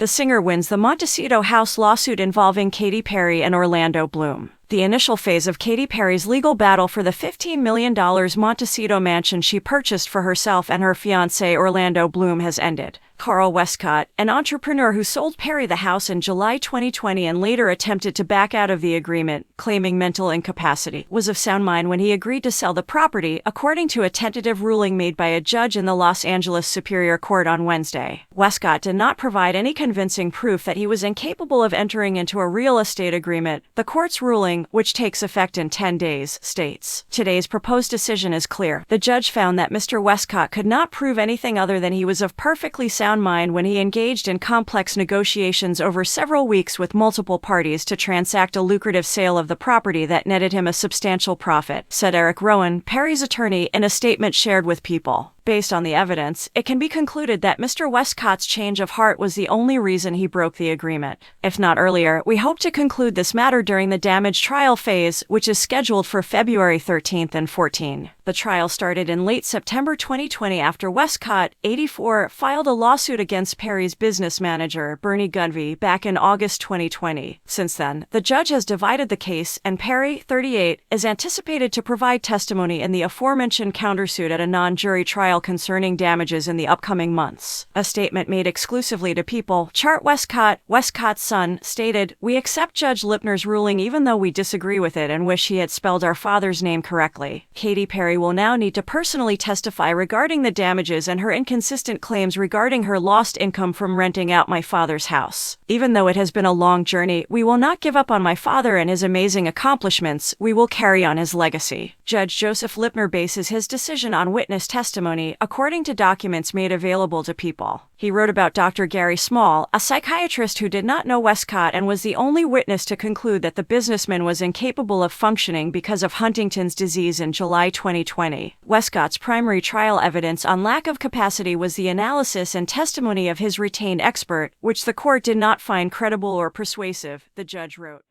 the singer wins the Montecito House lawsuit involving Katy Perry and Orlando Bloom. The initial phase of Katy Perry's legal battle for the $15 million Montecito mansion she purchased for herself and her fiancé Orlando Bloom has ended. Carl Westcott, an entrepreneur who sold Perry the house in July 2020 and later attempted to back out of the agreement, claiming mental incapacity, was of sound mind when he agreed to sell the property, according to a tentative ruling made by a judge in the Los Angeles Superior Court on Wednesday. Westcott did not provide any convincing proof that he was incapable of entering into a real estate agreement. The court's ruling, which takes effect in 10 days, states, "Today's proposed decision is clear. The judge found that Mr. Westcott could not prove anything other than he was of perfectly sound mind when he engaged in complex negotiations over several weeks with multiple parties to transact a lucrative sale of the property that netted him a substantial profit," said Eric Rowan, Perry's attorney, in a statement shared with People. Based on the evidence, it can be concluded that Mr. Westcott's change of heart was the only reason he broke the agreement. If not earlier, we hope to conclude this matter during the damage trial phase, which is scheduled for February 13th and 14. The trial started in late September 2020 after Westcott, 84, filed a lawsuit against Perry's business manager, Bernie Gunvey, back in August 2020. Since then, the judge has divided the case, and Perry, 38, is anticipated to provide testimony in the aforementioned countersuit at a non-jury trial concerning damages in the upcoming months. A statement made exclusively to People, Chart Westcott, Westcott's son, stated, "We accept Judge Lipner's ruling even though we disagree with it and wish he had spelled our father's name correctly. Katy Perry will now need to personally testify regarding the damages and her inconsistent claims regarding her lost income from renting out my father's house. Even though it has been a long journey, we will not give up on my father and his amazing accomplishments. We will carry on his legacy." Judge Joseph Lipner bases his decision on witness testimony, according to documents made available to People. He wrote about Dr. Gary Small, a psychiatrist who did not know Westcott and was the only witness to conclude that the businessman was incapable of functioning because of Huntington's disease in July 2020. Westcott's primary trial evidence on lack of capacity was the analysis and testimony of his retained expert, which the court did not find credible or persuasive, the judge wrote.